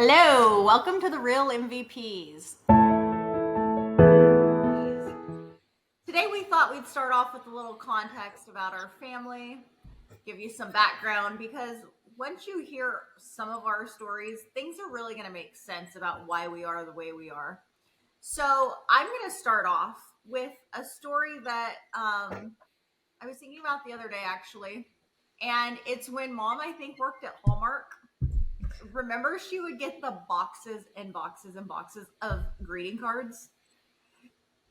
Hello, welcome to the Real MVPs. Today we thought we'd start off with a little context about our family, give you some background, because once you hear some of our stories, things are really going to make sense about why we are the way we are. So I'm going to start off with a story that I was thinking about the other day, actually. And it's when Mom, I think, worked at Hallmark. Remember, she would get the boxes and boxes and boxes of greeting cards.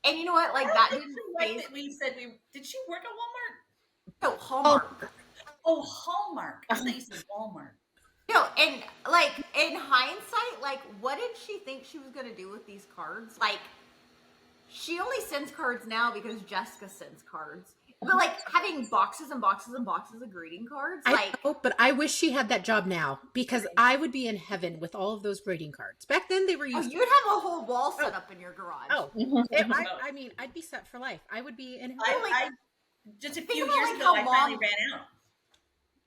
And you know what? Like that didn't phase. We said did she work at Walmart? No, Hallmark. Oh, Hallmark. I thought you said Walmart. No, and like in hindsight, like what did she think she was gonna do with these cards? Like she only sends cards now because Jessica sends cards. But like having boxes and boxes and boxes of greeting cards, I know, but I wish she had that job now because I would be in heaven with all of those greeting cards. Back then, they were used. You'd have a whole wall set up in your garage. I mean, I'd be set for life. I would be in heaven. I just a few years ago, I finally ran out.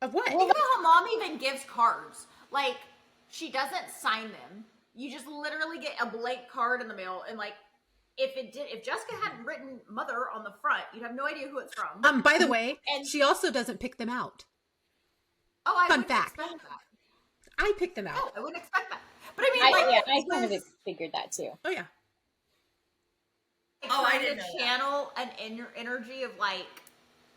Of what? Think about how Mom even gives cards. Like she doesn't sign them. You just literally get a blank card in the mail, and like. If Jessica hadn't written mother on the front, you'd have no idea who it's from. By the way, and she also doesn't pick them out. Oh, I wouldn't expect that. I pick them out. No, I wouldn't expect that. But I mean, I kind of figured that too. Oh yeah. I didn't know channel an energy of like,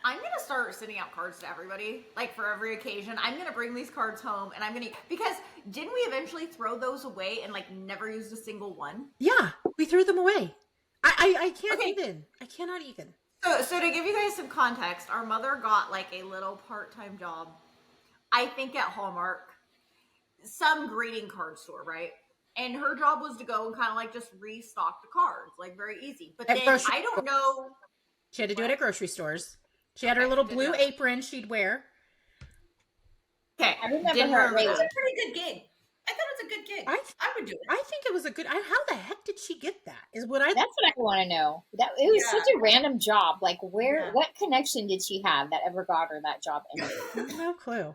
I'm gonna start sending out cards to everybody, like for every occasion. I'm gonna bring these cards home, and I'm gonna because didn't we eventually throw those away and like never used a single one? Yeah, we threw them away. I can't even. I cannot even. So to give you guys some context, our mother got like a little part-time job, I think at Hallmark, some greeting card store, right? And her job was to go and kind of like just restock the cards, like very easy. But then I don't know. She had to do it at grocery stores. She had her little blue apron she'd wear. Okay, I remember It was a pretty good gig. I thought it was a good gig. I would do it. I think it was a good. How the heck did she get that? That's what I want to know. It was such a random job. Like what connection did she have that ever got her that job? No clue.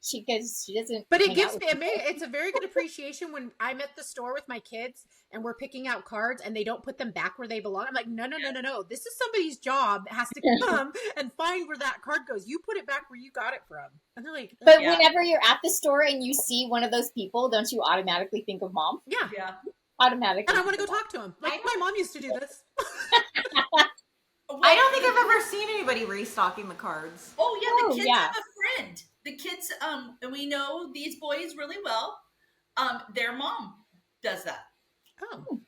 She doesn't. But it gives me. It's a very good appreciation when I'm at the store with my kids and we're picking out cards and they don't put them back where they belong. I'm like, no. This is somebody's job. Has to come and find where that card goes. You put it back where you got it from. And they're like, but whenever you're at the store and you see one of those people, don't you automatically think of Mom? Yeah. Automatically. And I want to go talk to him. Like my mom used to do this. I don't think I've ever seen anybody restocking the cards. Oh yeah, the kids have a friend. The kids, we know these boys really well. Their mom does that. Oh.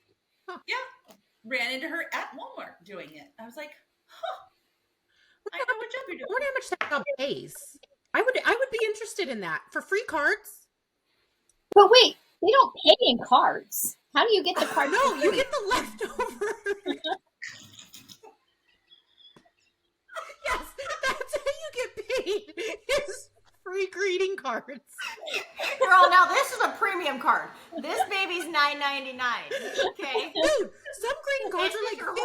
Huh. Yeah. Ran into her at Walmart doing it. I was like, I know what job you're doing. I wonder how much that job pays. I would be interested in that. For free cards. But wait, they don't pay in cards. How do you get the card? No, you get the leftover. Yes, that's how you get paid. Is free greeting cards. Girl, now this is a premium card. This baby's $9.99. Okay. Dude, some greeting cards are like $15. $15.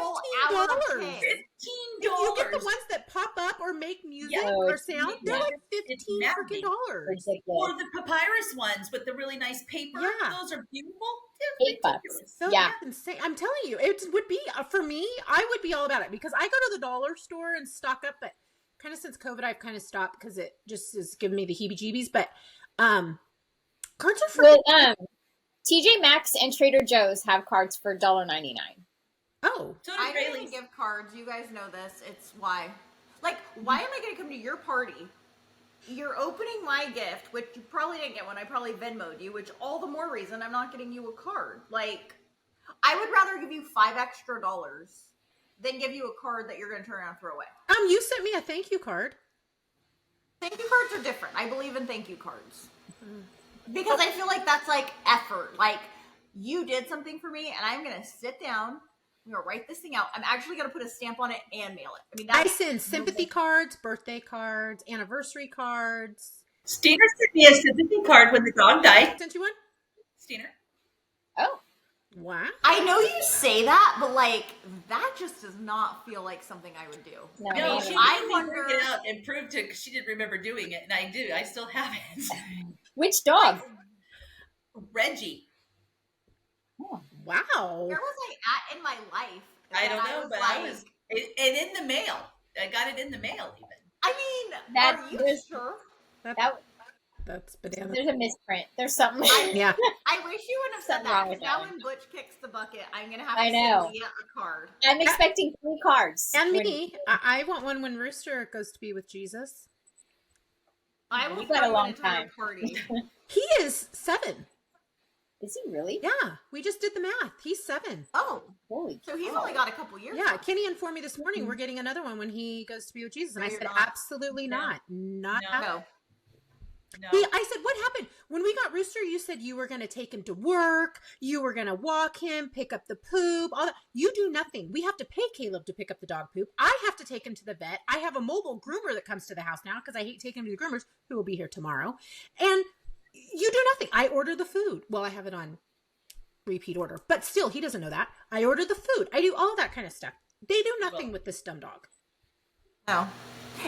You get the ones that pop up or make music or sound. They're like $15 freaking dollars. Or the papyrus ones with the really nice paper. Yeah. Those are beautiful. $8. So insane. I'm telling you, it would be for me. I would be all about it because I go to the dollar store and stock up, but kind of since COVID, I've kind of stopped because it just is giving me the heebie-jeebies. But cards are free. Well, TJ Maxx and Trader Joe's have cards for $1.99. Oh, so I don't even give cards. You guys know this. It's why. Like, why am I going to come to your party? You're opening my gift, which you probably didn't get when I probably Venmo'd you, which all the more reason I'm not getting you a card. Like, I would rather give you $5 extra than give you a card that you're going to turn around and throw away. You sent me a thank you card. Thank you cards are different. I believe in thank you cards. Because I feel like that's like effort. Like, you did something for me, and I'm going to sit down. I'm going to write this thing out. I'm actually going to put a stamp on it and mail it. I mean, I send sympathy cards, birthday cards, anniversary cards. Steiner sent me a sympathy card when the dog died. Sent you one? Steiner. Oh. Wow. I know you say that, but like that just does not feel like something I would do. No, I wonder it out and proved to she didn't remember doing it, and I do. I still have it. Which dog? Reggie. Oh, Wow. Where was I at in my life? I that don't know, was but like, I was, and in the mail. I got it in the mail even. I mean, That- are you there's- sure? That's banana. there's a misprint. There's something. Yeah. I wish you wouldn't have said Something that, wrong with because now that when Butch kicks the bucket, I'm gonna have I to know. send Leah a card. I'm expecting 3 cards. And when- me, I want one when Rooster goes to be with Jesus. I will We've got throw a you long an entire time. party. He is 7. Is he really? Yeah, we just did the math. He's 7. Oh, Holy so he's cow. only got a couple years. Yeah, left. Kenny informed me this morning we're getting another one when he goes to be with Jesus. And No, I you're said, not. absolutely No. not. Not No. happening. No. No. I said, what happened? When we got Rooster, you said you were going to take him to work. You were going to walk him, pick up the poop, all that. You do nothing. We have to pay Caleb to pick up the dog poop. I have to take him to the vet. I have a mobile groomer that comes to the house now because I hate taking him to the groomers, who will be here tomorrow. And you do nothing. I order the food. Well, I have it on repeat order, but still, he doesn't know that. I order the food. I do all that kind of stuff. They do nothing with this dumb dog. No.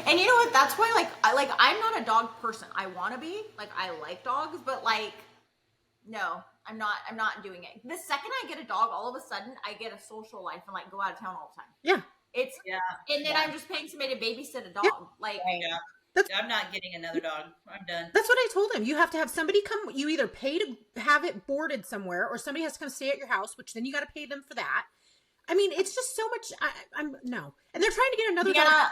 And you know what? That's why, I'm not a dog person. I want to be. Like, I like dogs, but no, I'm not doing it. The second I get a dog, all of a sudden, I get a social life and go out of town all the time. Yeah. And then I'm just paying somebody to babysit a dog. Right. I'm not getting another dog. I'm done. That's what I told him. You have to have somebody come. You either pay to have it boarded somewhere, or somebody has to come stay at your house, which then you got to pay them for that. I mean, it's just so much. I'm no, and they're trying to get another dog. Yeah,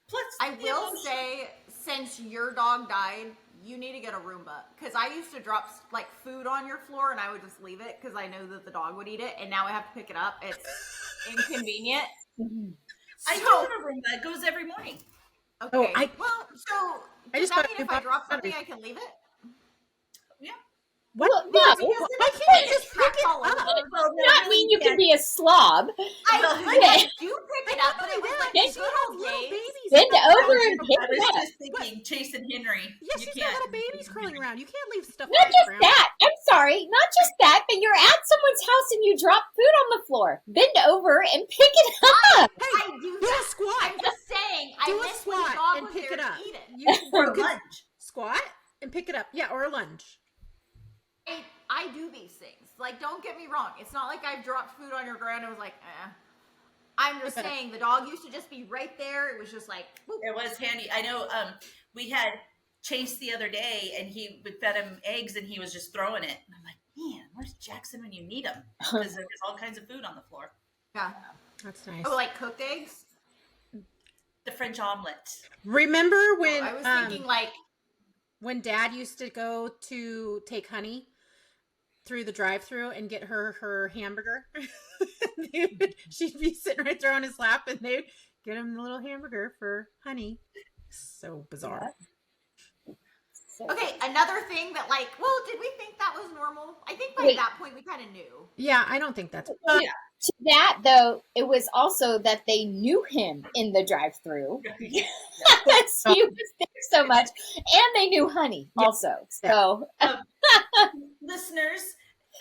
Plus, I will say, since your dog died, you need to get a Roomba. Because I used to drop food on your floor and I would just leave it because I know that the dog would eat it. And now I have to pick it up. It's inconvenient. I do have a room that goes every morning. Okay. Oh, I I does just that thought mean you if I bought drop batteries. something, I can leave it? Yeah. What? Well, No, no. why can't you just pick Track it all over. up? Well, Not mean you can be a slob. I do pick it up, but it was like Yeah, the she good has old little days. babies. Bend in the over house. and pick I it was up. just thinking, Chase and Henry. Yeah, you she's can't. got little babies crawling around. You can't leave stuff Not on the just ground. that. I'm sorry. Not just that, but you're at someone's house and you drop food on the floor. Bend over and pick it up. Hey, I do do a that. squat. I'm just saying. I Do a miss when the squat dog and was pick there it up. to eat it. You Or can lunch. squat and pick it up. Yeah, or a lunge. I do these things. Don't get me wrong. It's not like I've dropped food on your ground and was like, eh. I'm just saying the dog used to just be right there. It was just like, boop. It was handy. I know we had Chase the other day and we fed him eggs and he was just throwing it. And I'm like, man, where's Jackson when you need him? Because there was all kinds of food on the floor. Yeah. That's nice. Oh, like cooked eggs? The French omelet. Remember when I was thinking when Dad used to go to take Honey through the drive-through and get her hamburger? She'd be sitting right there on his lap, and they'd get him the little hamburger for Honey. So bizarre. okay, another thing that did we think that was normal? I think by Wait. that point we kind of knew. Yeah, I don't think that's. To that, though, it was also that they knew him in the drive-through. That's he was there so much, and they knew Honey also. So Listeners,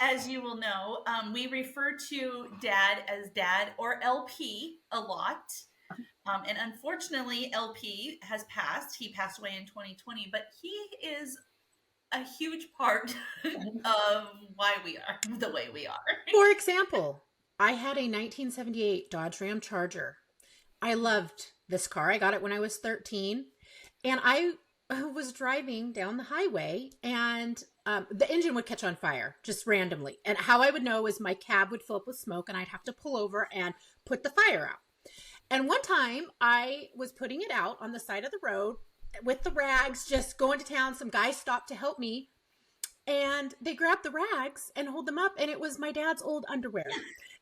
as you will know, we refer to Dad as Dad or LP a lot. And unfortunately, LP has passed. He passed away in 2020, but he is a huge part of why we are the way we are. For example, I had a 1978 Dodge Ram Charger. I loved this car. I got it when I was 13, and I was driving down the highway, and the engine would catch on fire just randomly. And how I would know is my cab would fill up with smoke, and I'd have to pull over and put the fire out. And one time I was putting it out on the side of the road with the rags, just going to town. Some guys stopped to help me, and they grabbed the rags and hold them up, and it was my dad's old underwear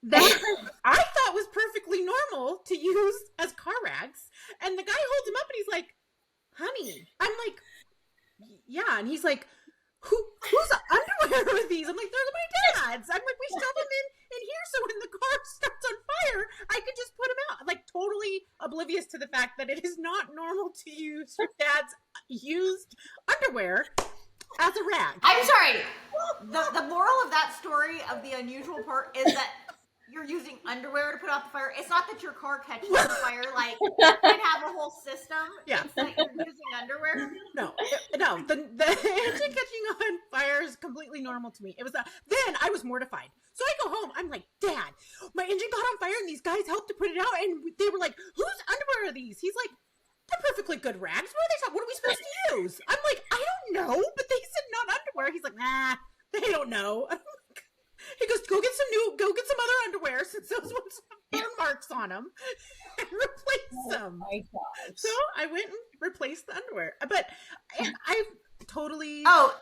that I thought was perfectly normal to use as car rags. And the guy holds them up and he's like, Honey. I'm like, yeah. And he's like, whose underwear are these? I'm like, they're my dad's. I'm like, we shove them in here so when the car starts on fire, I could just put them out. Like, totally oblivious to the fact that it is not normal to use your dad's used underwear as a rag. I'm sorry. The moral of that story of the unusual part is that you're using underwear to put out the fire. It's not that your car catches on fire. Like, you can have a whole system. Yeah. It's that you're using underwear. No. The engine catching on fire is completely normal to me. It was then I was mortified. So I go home. I'm like, Dad, my engine got on fire and these guys helped to put it out. And they were like, whose underwear are these? He's like, they're perfectly good rags. What are we supposed to use? I'm like, I don't know, but they said not underwear. He's like, nah, they don't know. He goes, go get some other underwear since those ones have burn marks on them and replace them. Oh my gosh. So I went and replaced the underwear. But I totally. Oh,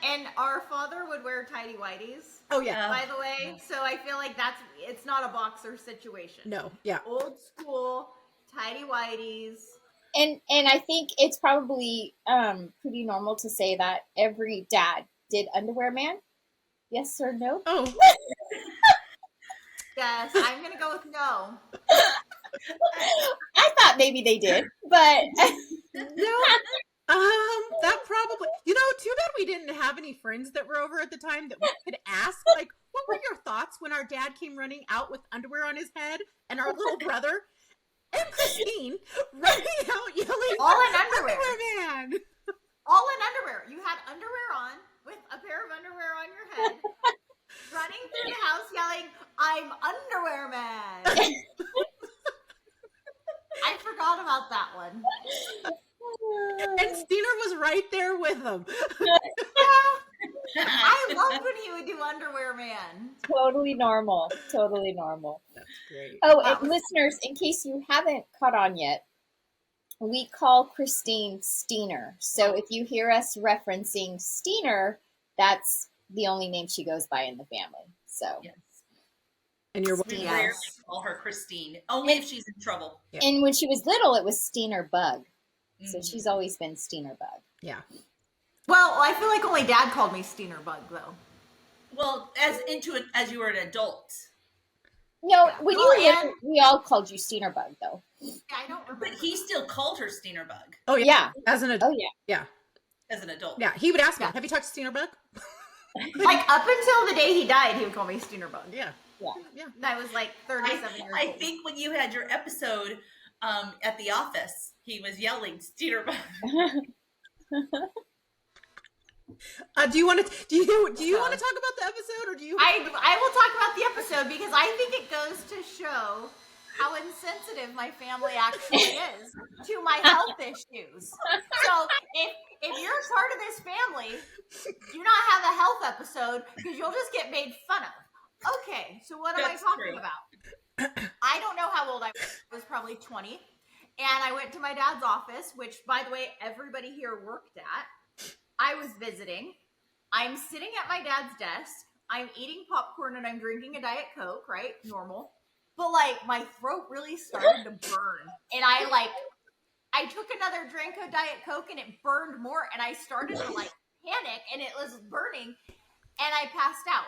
and our father would wear tidy whities. Oh yeah. By the way, so I feel like it's not a boxer situation. No. Yeah. Old school tidy whities. And I think it's probably pretty normal to say that every dad did underwear man. Yes or no? Oh. Yes, I'm gonna go with no. I thought maybe they did, but No. That probably, too bad we didn't have any friends that were over at the time that we could ask, like, what were your thoughts when our dad came running out with underwear on his head and our little brother and Christine running out yelling, All in underwear. man. All in underwear. You had underwear on with a pair of underwear on your head, running through the house yelling, I'm underwear man. I forgot about that one. And Steiner was right there with them. I loved when he would do underwear man. totally normal. Totally normal. That's great. Oh, and listeners, in case you haven't caught on yet, we call Christine Steiner. So if you hear us referencing Steiner, that's the only name she goes by in the family. So, Yes. And you're We Yes. rarely call her Christine, only if she's in trouble. Yeah. and when she was little, it was Steiner Bug. So Mhm. she's always been Steiner Bug. yeah. Well, I feel like only Dad called me Steiner Bug though. Well, as you were an adult, No, Yeah. when you Oh, were and- little, we all called you Steiner Bug, though. Yeah, I don't remember. but he still called her Steiner Bug Oh yeah. Yeah. As an adult. Oh, yeah. Yeah. as an adult. Yeah. He would ask me, Yeah. have you talked to Steiner Bug? Like up until the day he died, he would call me Steiner Bug. Yeah. Yeah. Yeah. And I was like 37 years I old. think when you had your episode at the office, he was yelling Steiner Bug. Do you want to want to talk about the episode, or do you? I will talk about the episode because I think it goes to show how insensitive my family actually is to my health issues. So if you're part of this family, do not have a health episode because you'll just get made fun of. Okay, so what am I That's talking true. about? I don't know how old I was. I was probably 20. And I went to my dad's office, which, by the way, everybody here worked at. I was visiting. I'm sitting at my dad's desk. I'm eating popcorn and I'm drinking a Diet Coke, right? Normal. But like my throat really started to burn. And I took another drink of Diet Coke and it burned more. And I started to like panic and it was burning. And I passed out.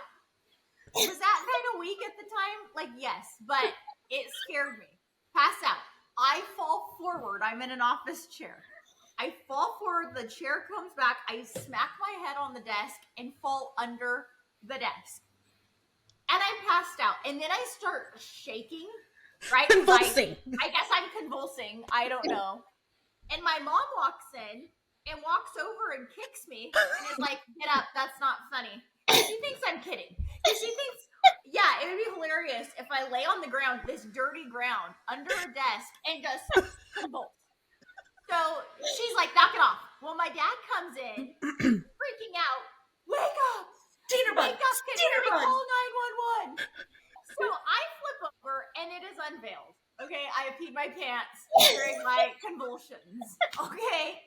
Was that kind of weak at the time? Like, yes, but it scared me. Pass out. I fall forward. I'm in an office chair. I fall forward, the chair comes back, I smack my head on the desk and fall under the desk. And I passed out. And then I start shaking, right? Convulsing. I guess I'm convulsing. I don't know. And my mom walks in and walks over and kicks me and is like, get up, that's not funny. And she thinks I'm kidding. And she thinks, yeah, it would be hilarious if I lay on the ground, this dirty ground, under a desk and just convulse. So she's like, knock it off. Well, my dad comes in, freaking out. Wake up! Steiner Bug! Wake up! Can you Steiner Bug! call 911? So I flip over and it is unveiled. Okay, I peed my pants during my convulsions. Okay.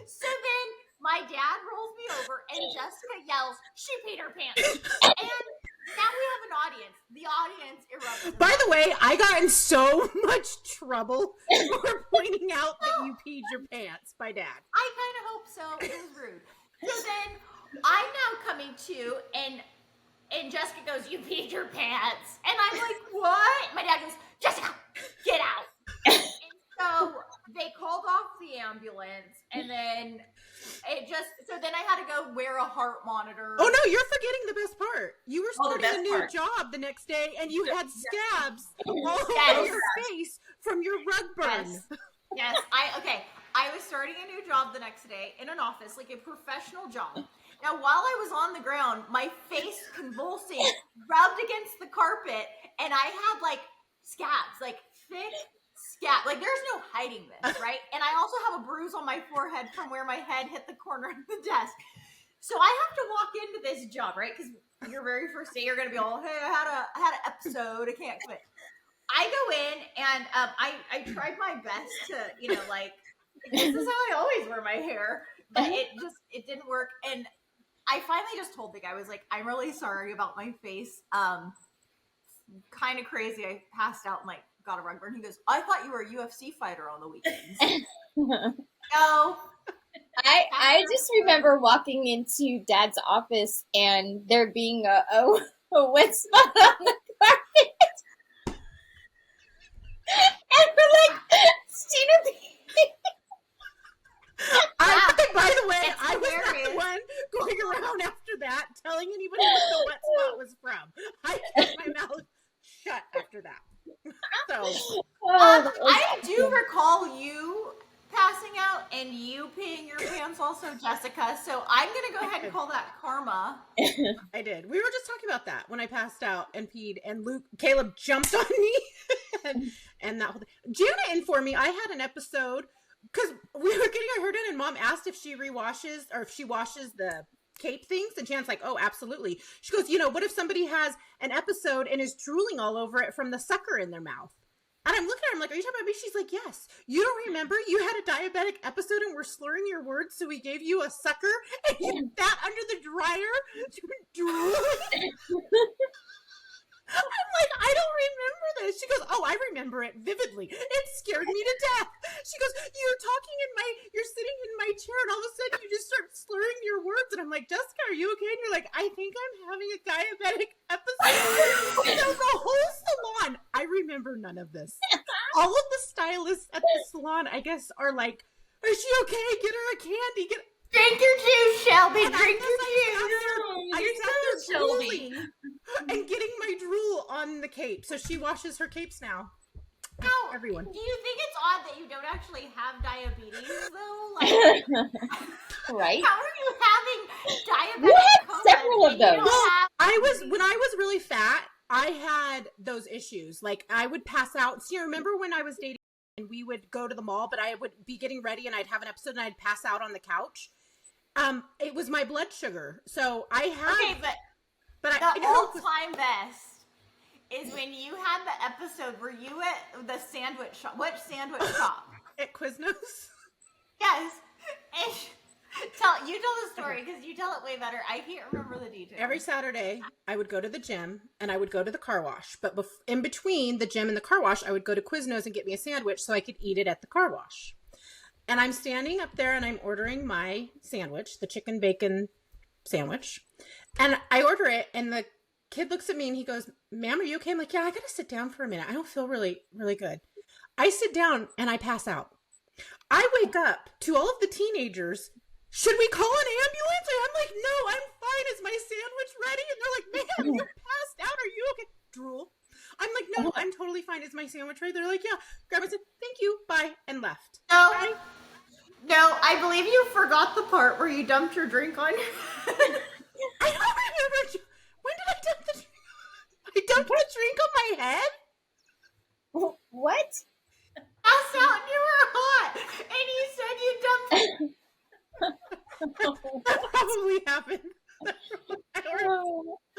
So then my dad rolls me over and Jessica yells, she peed her pants. And now we have an audience. The audience erupts. By the way, I got in so much trouble for pointing out that you peed your pants by Dad. I kind of hope so. It was rude. So then I'm now coming to, and Jessica goes, you peed your pants. And I'm like, what? My dad goes, Jessica, get out. And so they called off the ambulance, and then so then I had to go wear a heart monitor. Oh no, you're forgetting the best part. You were Oh, the starting a best new part. job the next day, and you had scabs all Yes. over your face from your rug burn. Yes. I was starting a new job the next day in an office, like a professional job. Now, while I was on the ground, my face convulsing, rubbed against the carpet, and I had like scabs, like thick scab. Like there's no hiding this, right? And I also have a bruise on my forehead from where my head hit the corner of the desk. So I have to walk into this job, right? Because your very first day, you're gonna be all, hey, I had an episode, I can't quit. I go in and I tried my best to, like, this is how I always wear my hair, but it didn't work. And I finally just told the guy, I was like, I'm really sorry about my face. Kind of crazy. I passed out and like got a rug burn. He goes, I thought you were a UFC fighter on the weekends. No. I just remember walking into Dad's office and there being a wet spot on the carpet. And we're like, Stina, By the way, It's I was not hilarious. the one going around after that telling anybody what the wet spot was from. I kept my mouth shut after that. So I do recall you passing out and you peeing your pants also, Jessica. So I'm going to go ahead and call that karma. I did. We were just talking about that when I passed out and peed, and Caleb jumped on me, and that whole thing. DeAnna informed me I had an episode because we were getting our hair done, and Mom asked if she rewashes or if she washes the cape things, and Jan's like, "Oh, absolutely." She goes, what if somebody has an episode and is drooling all over it from the sucker in their mouth? And I'm looking at her, I'm like, are you talking about me? She's like, yes. You don't remember you had a diabetic episode and we're slurring your words, so we gave you a sucker and you sat under the dryer drooling? I'm like, I don't remember this. She goes, oh, I remember it vividly. It scared me to death. She goes, you're sitting in my chair and all of a sudden you just start slurring your words. And I'm like, Jessica, are you okay? And you're like, I think I'm having a diabetic episode. So the whole salon, I remember none of this. All of the stylists at the salon, I guess, are like, is she okay? Get her a candy. Drink your juice, Shelby. And Drink your I juice. sat there Shelby. drooling and getting my drool on the cape. So she washes her capes now. Now, Everyone. do you think it's odd that you don't actually have diabetes, though? Like, right? how are you having diabetes? You had several of those. When I was really fat, I had those issues. Like I would pass out. So you remember when I was dating and we would go to the mall, but I would be getting ready and I'd have an episode and I'd pass out on the couch. It was my blood sugar. So I had. Okay, but the all-time best is when you had the episode. Were you at the sandwich shop? Which sandwich shop? At Quiznos. Yes. And tell the story because you tell it way better. I can't remember the details. Every Saturday, I would go to the gym and I would go to the car wash. But in between the gym and the car wash, I would go to Quiznos and get me a sandwich so I could eat it at the car wash. And I'm standing up there and I'm ordering my sandwich, the chicken bacon sandwich. And I order it and the kid looks at me and he goes, ma'am, are you okay? I'm like, yeah, I got to sit down for a minute. I don't feel really, really good. I sit down and I pass out. I wake up to all of the teenagers. Should we call an ambulance? And I'm like, no, I'm fine. Is my sandwich ready? And they're like, ma'am, you passed out. Are you okay? Drool. I'm like, no, I'm totally fine. Is my sandwich ready? They're like, yeah. Grandma said, thank you. Bye. And left. No, Bye. no, I believe you forgot the part where you dumped your drink on. I don't remember. When did I dump the drink? I dumped the drink on my head? What? Passed out and you were hot. And you said you dumped That probably happened.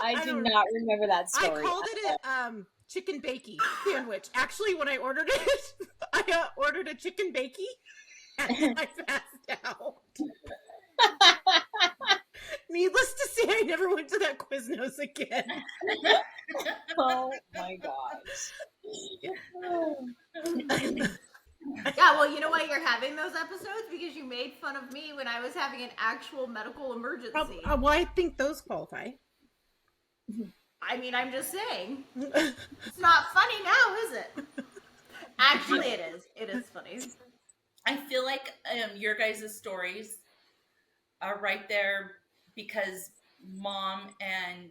I do not remember that story. I called it a chicken bakey sandwich. Actually, when I ordered it, I ordered a chicken bakey and I passed out. Needless to say, I never went to that Quiznos again. Oh my gosh. Yeah, well, you know why you're having those episodes? Because you made fun of me when I was having an actual medical emergency. Well, I think those qualify. I mean, I'm just saying. It's not funny now, is it? Actually, it is. It is funny. I feel like your guys' stories are right there because Mom and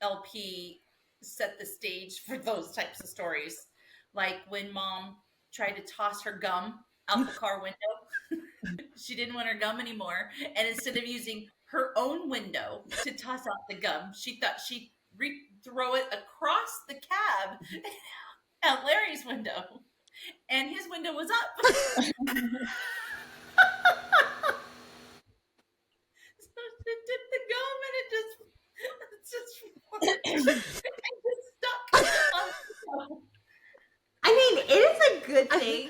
LP set the stage for those types of stories. Like when mom tried to toss her gum out the car window. She didn't want her gum anymore. And instead of using her own window to toss out the gum, she thought she'd throw it across the cab at Larry's window. And his window was up. So she dipped the gum and it just stuck on the gum. I mean, it is a good thing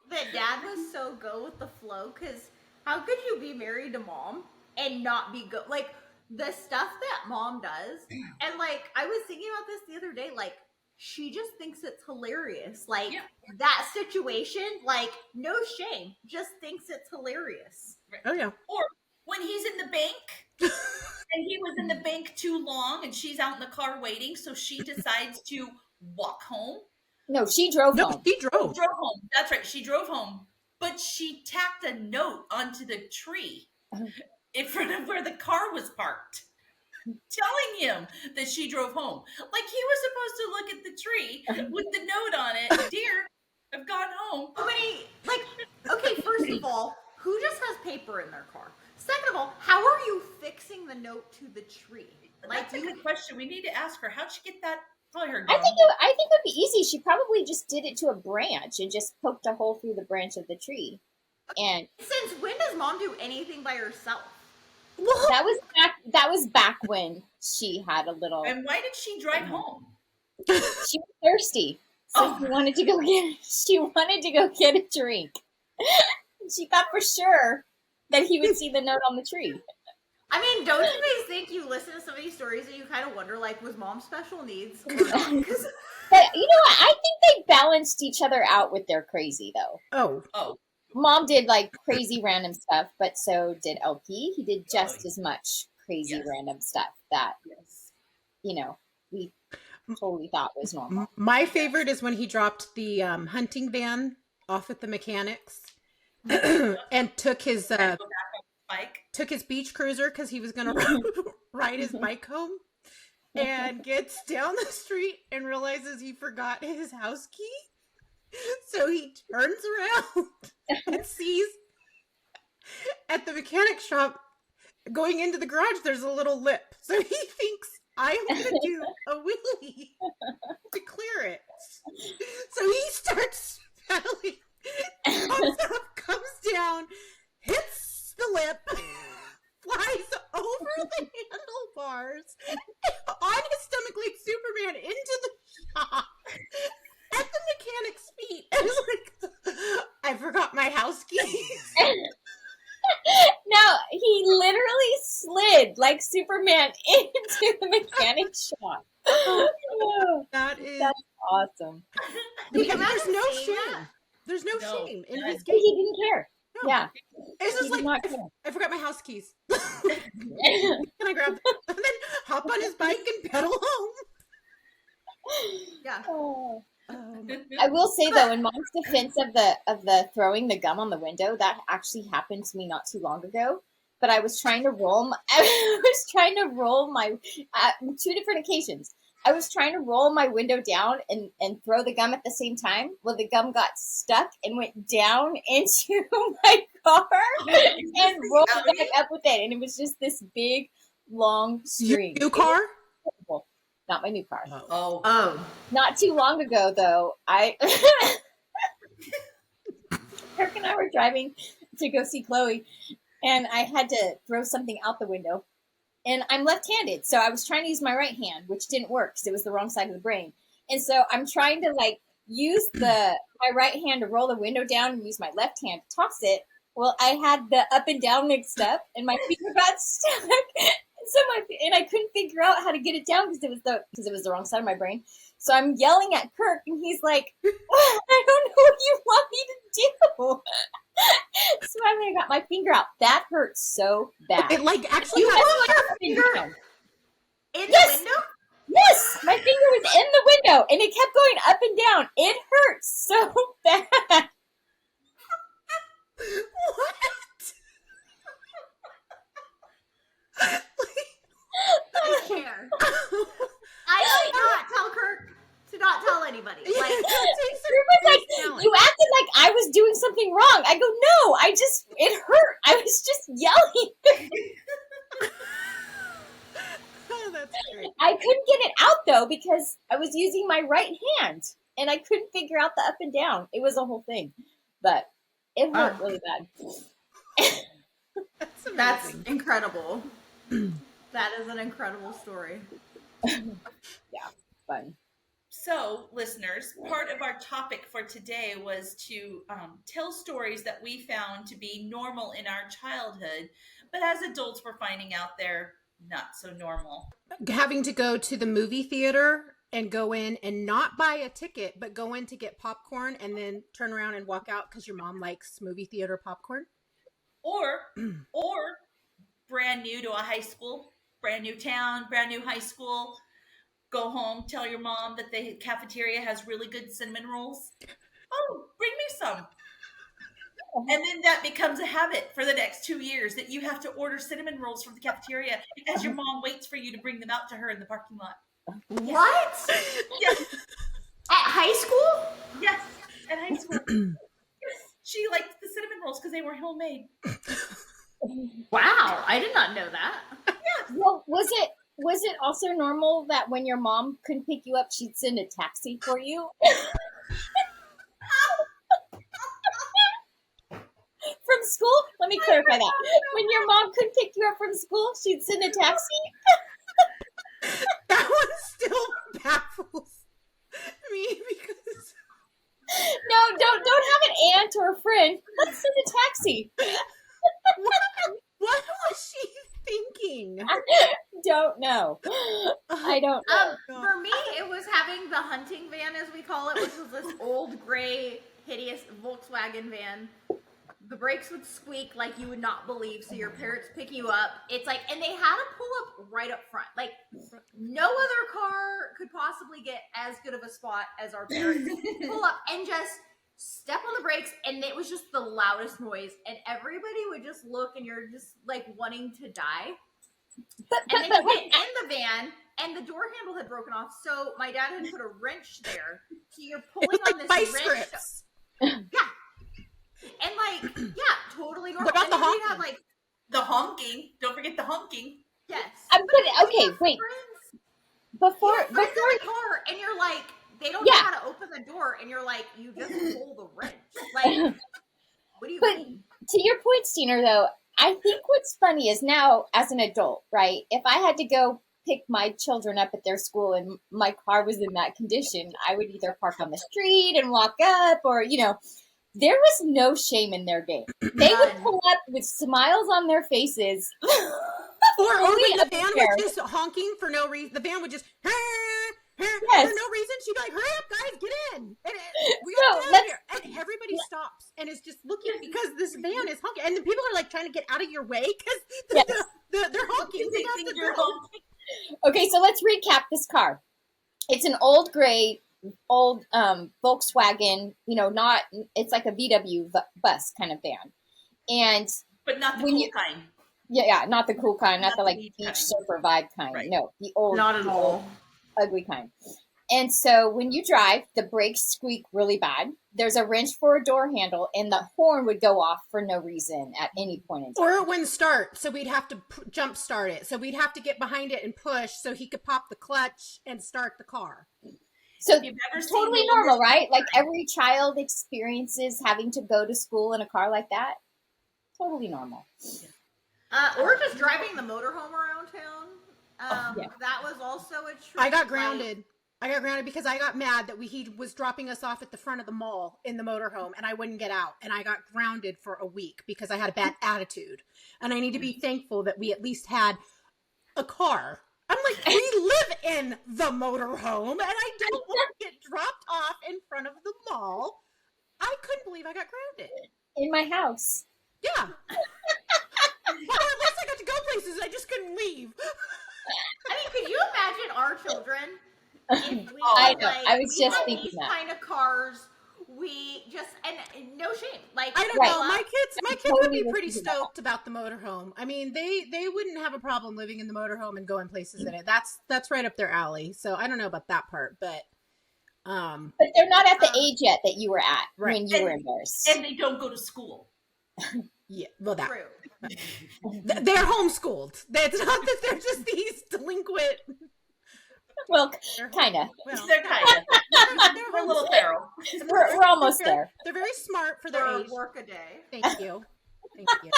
that Dad was so go with the flow, because how could you be married to Mom and not be good? Like, the stuff that Mom does, and like, I was thinking about this the other day, like, she just thinks it's hilarious. Like, Yeah. that situation, like, no shame, just thinks it's hilarious. Oh yeah. Or when he's in the bank and he was in the bank too long and she's out in the car waiting, so she decides to walk home. No, she drove No, home. she drove. Drove home. That's right. She drove home, but she tacked a note onto the tree in front of where the car was parked, telling him that she drove home. Like he was supposed to look at the tree with the note on it. Dear, I've gone home. How many, like, okay, first of all, who just has paper in their car? Second of all, how are you fixing the note to the tree? Like, That's a good question. We need to ask her. How'd she get that? Probably her I gum. think it would be easy. She probably just did it to a branch and just poked a hole through the branch of the tree. And since when does Mom do anything by herself? that was back when she had a little. And why did she drive home? She was thirsty, so she wanted to go get a drink. She thought for sure that he would see the note on the tree. I mean, don't you guys think you listen to some of these stories and you kind of wonder, like, was Mom special needs? Or not? 'Cause But you know what? I think they balanced each other out with their crazy, though. Oh, Mom did like crazy random stuff, but so did LP. He did just as much crazy Yes. random stuff that, yes. you know, we totally thought was normal. My favorite is when he dropped the hunting van off at the mechanics and took his Go back on the bike. beach cruiser because he was going to ride his bike home, and gets down the street and realizes he forgot his house key. So he turns around and sees at the mechanic shop going into the garage, there's a little lip. So he thinks, I'm going to do a wheelie to clear it. So he starts pedaling, comes down, hits the lip, flies over the handlebars, on his stomach like Superman into the shop. At the mechanic's feet, and was like, I forgot my house keys. No, he literally slid like Superman into the mechanic shop. That is That's awesome. because Imagine there's no seeing shame. that. There's no No, shame in none. his game. He didn't care. No. Yeah. It's just He like did not care. I forgot my house keys. Can I grab them? And then hop on his bike and pedal home? Yeah. Oh. Um, I will say though, in Mom's defense of the throwing the gum on the window, that actually happened to me not too long ago. But I was trying to roll. My two different occasions. I was trying to roll my window down and throw the gum at the same time. Well, the gum got stuck and went down into my car and rolled back up with it. And it was just this big, long string. new car? Well, not my new car. Oh. Not too long ago, though, Kirk and I were driving to go see Chloe, and I had to throw something out the window. And I'm left-handed, so I was trying to use my right hand, which didn't work because it was the wrong side of the brain. And so I'm trying to use my right hand to roll the window down and use my left hand to toss it. Well, I had the up and down mixed up, and my finger got stuck. And I couldn't figure out how to get it down because it was the wrong side of my brain. So I'm yelling at Kirk, and he's like, "I don't know what you want me to do." So finally, I got my finger out. That hurt so bad. It actually You has put your finger down. In Yes. the window? Yes, my finger was in the window, and it kept going up and down. It hurts so bad. what? I care. it hurt. I was just yelling. Oh, that's great. I couldn't get it out though because I was using my right hand and I couldn't figure out the up and down. It was a whole thing, but it hurt really bad. That's amazing. incredible. That is an incredible story. Yeah, fun. So, listeners, part of our topic for today was to tell stories that we found to be normal in our childhood, but as adults, we're finding out they're not so normal. Having to go to the movie theater and go in and not buy a ticket, but go in to get popcorn and then turn around and walk out because your mom likes movie theater popcorn. Or brand new to a high school, brand new town, brand new high school. Go home, tell your mom that the cafeteria has really good cinnamon rolls. Oh, bring me some. And then that becomes a habit for the next 2 years that you have to order cinnamon rolls from the cafeteria as your mom waits for you to bring them out to her in the parking lot. What? Yes. At high school? Yes. At high school. She liked the cinnamon rolls because they were homemade. Wow, I did not know that. Well, was it also normal that when your mom couldn't pick you up, she'd send a taxi for you? From school? Let me clarify that. When your mom couldn't pick you up from school, she'd send a taxi? That one still baffles me because No, don't have an aunt or a friend. Let's send a taxi. what was she thinking? Don't know. I don't know. For me, it was having the hunting van, as we call it, which was this old gray, hideous Volkswagen van. The brakes would squeak like you would not believe. So your parents pick you up. It's like, and they had to pull up right up front. Like no other car could possibly get as good of a spot as our parents. Pull up and just step on the brakes, and it was just the loudest noise. And everybody would just look, and you're just like wanting to die. And then you get in the van, and the door handle had broken off. So my dad had put a wrench there. So you're pulling on this vice wrench. grips. Yeah. And like, yeah, totally normal. What about and the then we'd honking? have like, The honking. Don't forget the honking. yes. Okay, wait. Friends Before in the car, and you're like, they don't know how to open the door, and you're like, you just pull the wrench. Like, what do you But mean? to your point, Steiner, though, I think what's funny is now as an adult, right? If I had to go pick my children up at their school and my car was in that condition, I would either park on the street and walk up, or there was no shame in their game. They would pull up with smiles on their faces. Or when the van there. was just honking for no reason. The van would just for Yes. no reason. She'd be like, "Hurry up, guys, get in! And we No, got to get out of here!" And everybody stops and is just looking because this van is honking, and the people are like trying to get out of your way because Yes. they're honking. They have think to you're go. honking. Okay, so let's recap this car. It's an old gray, Volkswagen, it's like a VW bus kind of van. And But not the When cool you- kind. yeah, not the cool kind, not Not the the like beach beach kind. surfer vibe kind. Right. No, the old, Not at the all. old ugly kind. And so when you drive, the brakes squeak really bad. There's a wrench for a door handle, and the horn would go off for no reason at any point in time. Or it wouldn't start, so we'd have to jump start it. So we'd have to get behind it and push so he could pop the clutch and start the car. So If you've ever seen totally Roombas- normal, right? Like every child experiences having to go to school in a car like that. Totally normal. Or just driving the motorhome around town. Yeah. That was also a treat. I got Like, grounded. I got grounded because I got mad that he was dropping us off at the front of the mall in the motorhome, and I wouldn't get out. And I got grounded for a week because I had a bad attitude. And I need to be thankful that we at least had a car. I'm like, we live in the motorhome, and I don't want to get dropped off in front of the mall. I couldn't believe I got grounded. In my house. Yeah. Well, at least I got to go places. I just couldn't leave. I mean, could you imagine our children if we I had, know. like, I was we just had thinking these that. kind of cars? We just and no shame. Like I don't Right. know. My kids would Totally be pretty listening to that. stoked about the motorhome. I mean, they wouldn't have a problem living in the motorhome and going places in it. That's right up their alley. So I don't know about that part, but But they're not at the age yet that you were at Right. when you were embarrassed. And they don't go to school. Yeah, well, that True. they're homeschooled. That's not that they're just these delinquent. Well, They're kind of. Well, They're kind of. They're a little feral. We're almost they're, there. They're very smart for their For age. work a day. Thank you. Thank you.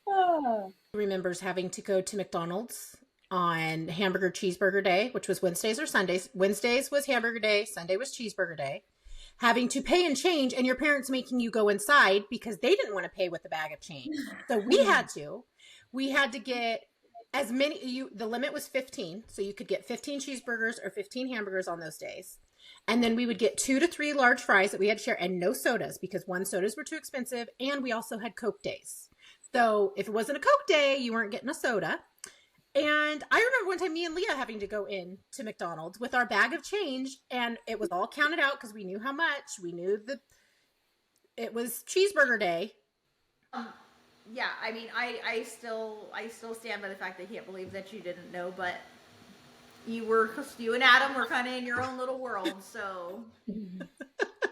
Oh. Remembers having to go to McDonald's on hamburger cheeseburger day, which was Wednesdays or Sundays. Wednesdays was hamburger day, Sunday was cheeseburger day. Having to pay and change, and your parents making you go inside because they didn't want to pay with the bag of change. So we had to. We had to get as many. The limit was 15, so you could get 15 cheeseburgers or 15 hamburgers on those days. And then we would get 2 to 3 large fries that we had to share, and no sodas because sodas were too expensive, and we also had Coke days. So if it wasn't a Coke day, you weren't getting a soda. And I remember one time me and Leah having to go in to McDonald's with our bag of change, and it was all counted out because we knew how much. We knew that it was cheeseburger day. Yeah, I mean, I still stand by the fact that I can't believe that you didn't know, but you and Adam were kind of in your own little world, so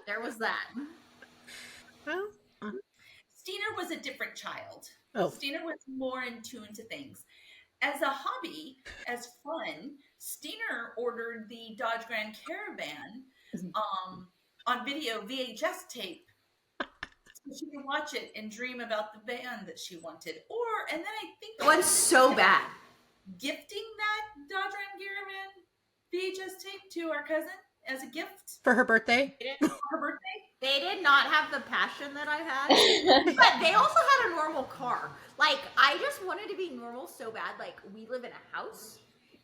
there was that. Well, Stiner was a different child. Oh. Stiner was more in tune to things. As a hobby, as fun, Stiner ordered the Dodge Grand Caravan on video VHS tape so she could watch it and dream about the band that she wanted. And then I think It was so bad. gifting that Dodge Grand Caravan VHS tape to our cousin as a gift for her birthday. for her birthday. They did not have the passion that I had, but they also had a normal car. Like, I just wanted to be normal so bad. Like, we live in a house,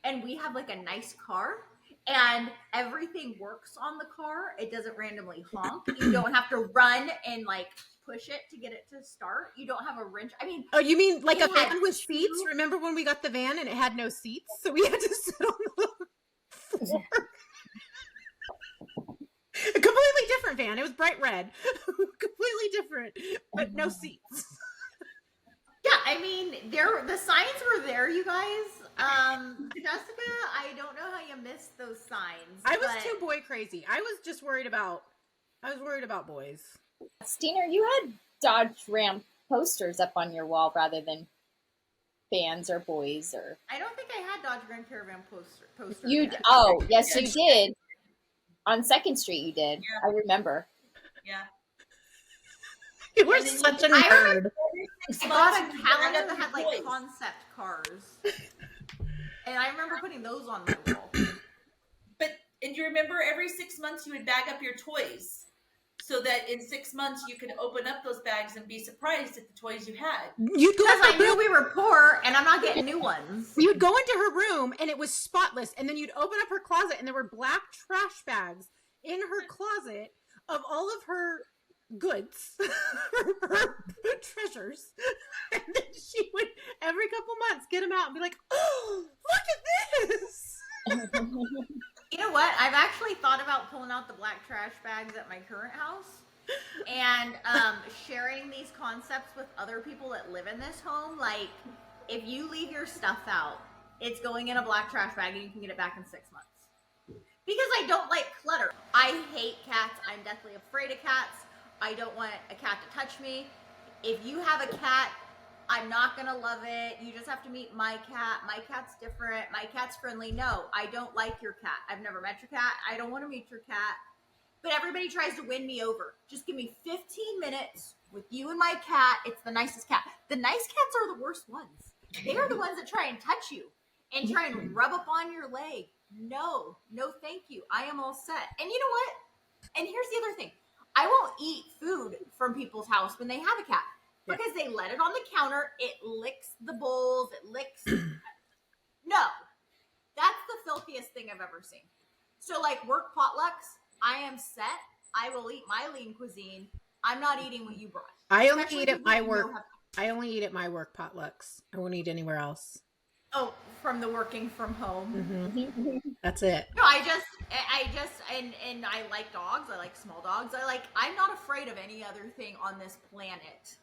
and we have, like, a nice car, and everything works on the car. It doesn't randomly honk. You don't have to run and, like, push it to get it to start. You don't have a wrench. I mean... Oh, you mean like a it had van with seats? Remember when we got the van and it had no seats? So we had to sit on the floor. A completely different van. It was bright red. Completely different, but no seats. Yeah, I mean, the signs were there, you guys. Jessica, I don't know how you missed those signs. I was too boy crazy. I was just worried about boys. Stiner, you had Dodge Ram posters up on your wall rather than fans or boys or. I don't think I had Dodge Grand Caravan poster. Yes, you did. On 2nd Street, you did. Yeah. I remember. Yeah. You were such a nerd. I bought a calendar that had like concept cars, and I remember putting those on my wall. And you remember every 6 months you would bag up your toys so that in 6 months you could open up those bags and be surprised at the toys you had. You'd go Because I knew we were poor, and I'm not getting new ones. You'd go into her room and it was spotless, and then you'd open up her closet and there were black trash bags in her closet of all of her goods, her treasures. And then she would every couple months get them out and be like, "Oh, look at this!" You know what? I've actually thought about pulling out the black trash bags at my current house and sharing these concepts with other people that live in this home. Like, if you leave your stuff out, it's going in a black trash bag and you can get it back in 6 months. Because I don't like clutter. I hate cats. I'm deathly afraid of cats. I don't want a cat to touch me. If you have a cat, I'm not going to love it. You just have to meet my cat. My cat's different. My cat's friendly. No, I don't like your cat. I've never met your cat. I don't want to meet your cat. But everybody tries to win me over. Just give me 15 minutes with you and my cat. It's the nicest cat. The nice cats are the worst ones. They are the ones that try and touch you and try and rub up on your leg. No, thank you. I am all set. And you know what? And here's the other thing. I won't eat food from people's house when they have a cat. Because they let it on the counter, it licks the bowls, it licks... No. That's the filthiest thing I've ever seen. So, like, work potlucks, I am set. I will eat my lean cuisine. I'm not eating what you brought. I only Especially eat at my people who work. don't have- I only eat at my work potlucks. I won't eat anywhere else. Oh, from the working from home. Mm-hmm. That's it. No, I just, and I like dogs. I like small dogs. I'm not afraid of any other thing on this planet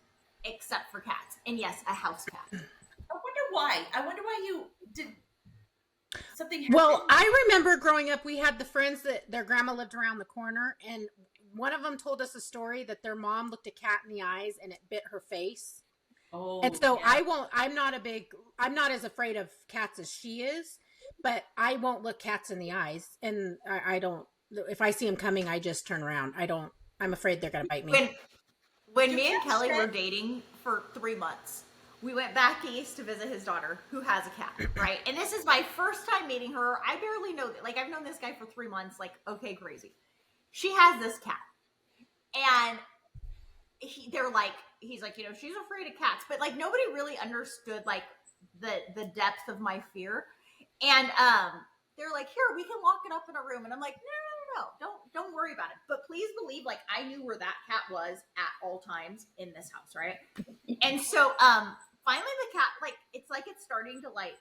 except for cats. And yes, a house cat. I wonder why. You did something happen. Well, I remember growing up, we had the friends that their grandma lived around the corner, and one of them told us a story that their mom looked a cat in the eyes and it bit her face. Oh, And so yeah. I'm not as afraid of cats as she is, but I won't look cats in the eyes. And I don't, if I see them coming, I just turn around. I'm afraid they're going to bite me. When Do me and cats Kelly were shed? dating for 3 months, we went back east to visit his daughter, who has a cat, right? And this is my first time meeting her. I barely know, like, I've known this guy for 3 months, like, okay, crazy. She has this cat. And they're like, he's like, she's afraid of cats. But, like, nobody really understood, like, the depth of my fear. And they're like, here, we can lock it up in a room. And I'm like, no, don't worry about it. But please believe, like, I knew where that cat was at all times in this house, right? And so finally the cat, like, it's starting to, like,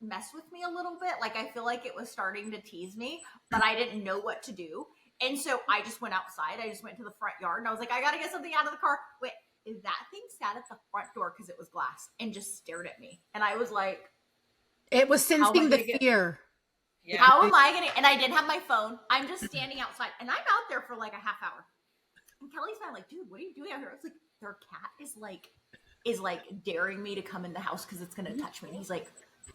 mess with me a little bit. Like, I feel like it was starting to tease me, but I didn't know what to do. And so I just went outside. I just went to the front yard and I was like, I gotta get something out of the car. Wait, that thing sat at the front door because it was glass and just stared at me. And I was like, It was How am I sensing the gonna get- fear. Yeah. how am I gonna? And I didn't have my phone. I'm just standing outside, and I'm out there for like a half hour. And Kelly's not like, dude, what are you doing out here? I was like, their cat is like daring me to come in the house because it's gonna touch me. And he's like,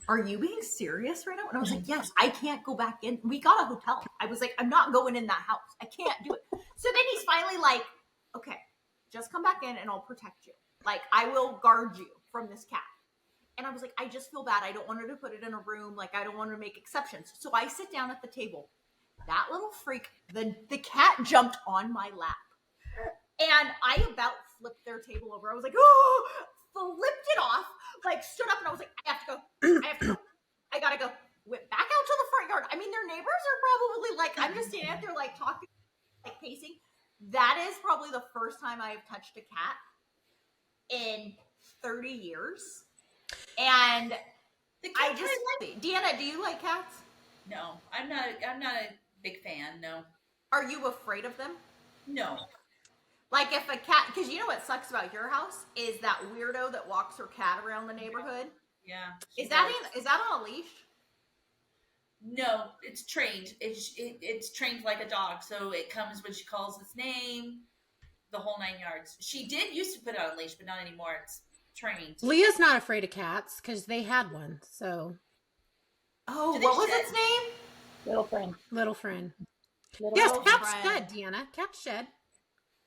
are you being serious right now? And I was like, yes, I can't go back in. We got a hotel. I was like, I'm not going in that house. I can't do it. So then he's finally like, okay, just come back in and I'll protect you. Like, I will guard you from this cat. And I was like, I just feel bad. I don't want her to put it in a room. Like, I don't want to make exceptions. So I sit down at the table. That little freak, the cat jumped on my lap. And I about flipped their table over. I was like, oh, flipped it off, like stood up and I was like, I have to go. I gotta go. Went back out to the front yard. I mean, their neighbors are probably like, I'm just standing out there like talking, like pacing. That is probably the first time I've touched a cat in 30 years. And The I cats just, I like. DeAnna, do you like cats? No, I'm not a big fan. No. Are you afraid of them? No. Like if a cat, because you know what sucks about your house is that weirdo that walks her cat around the neighborhood. Yeah. Is that on a leash? No, it's trained. It's trained like a dog. So it comes when she calls its name, the whole 9 yards. She did used to put it on a leash, but not anymore. It's trained. Leah's not afraid of cats because they had one. So Oh, Do they what was shed? its name? Little friend. little friend. Little Yes, Little cats friend. shed, Deanna. Cats shed.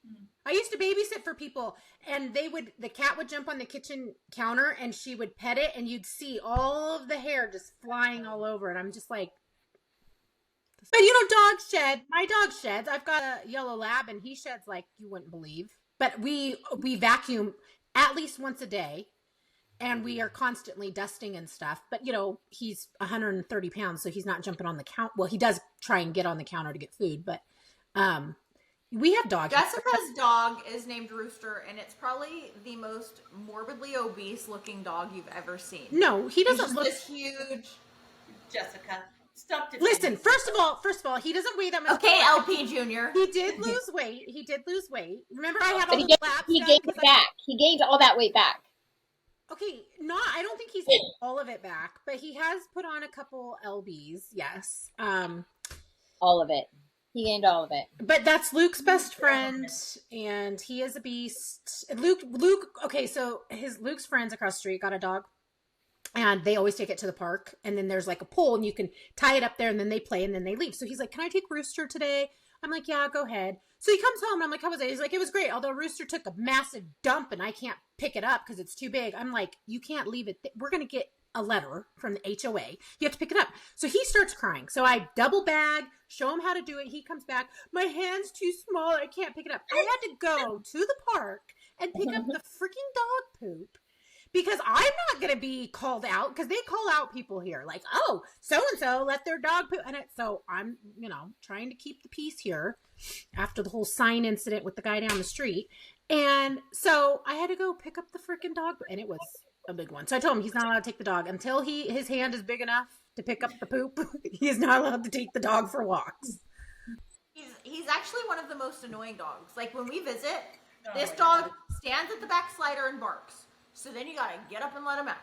Hmm. I used to babysit for people and the cat would jump on the kitchen counter and she would pet it and you'd see all of the hair just flying all over it. I'm just like, but dogs shed. My dog sheds. I've got a yellow lab and he sheds like you wouldn't believe. But we vacuum at least once a day and we are constantly dusting and stuff. But he's 130 pounds, so he's not jumping on the counter. Well, he does try and get on the counter to get food, but we have dogs. Jessica's dog is named Rooster, and it's probably the most morbidly obese looking dog you've ever seen. No, he He's doesn't just look. this huge. Jessica, stop defending Listen, yourself. first of all, he doesn't weigh that much. Okay, LP Junior. He did lose weight. Remember, I had all But he the gained, laps he done gained because it back. He gained all that weight back. Okay, I don't think he's gained all of it back, but he has put on a couple lbs. Yes. All of it. He gained all of it. But that's Luke's best friend, and he is a beast. Luke. Okay, so Luke's friends across the street got a dog, and they always take it to the park. And then there's like a pole, and you can tie it up there, and then they play, and then they leave. So he's like, "Can I take Rooster today?" I'm like, "Yeah, go ahead." So he comes home, and I'm like, "How was it?" He's like, "It was great." Although Rooster took a massive dump, and I can't pick it up because it's too big. I'm like, "You can't leave it. We're gonna get a letter from the HOA. You have to pick it up." So he starts crying. So I double bag, show him how to do it. He comes back. My hand's too small. I can't pick it up. I had to go to the park and pick up the freaking dog poop because I'm not going to be called out because they call out people here like, oh, so-and-so let their dog poop. And so I'm, trying to keep the peace here after the whole sign incident with the guy down the street. And so I had to go pick up the freaking dog. And it was a big one. So I told him he's not allowed to take the dog until his hand is big enough to pick up the poop. He is not allowed to take the dog for walks. He's actually one of the most annoying dogs. Like when we visit, Oh this my dog God. stands at the back slider and barks. So then you gotta get up and let him out.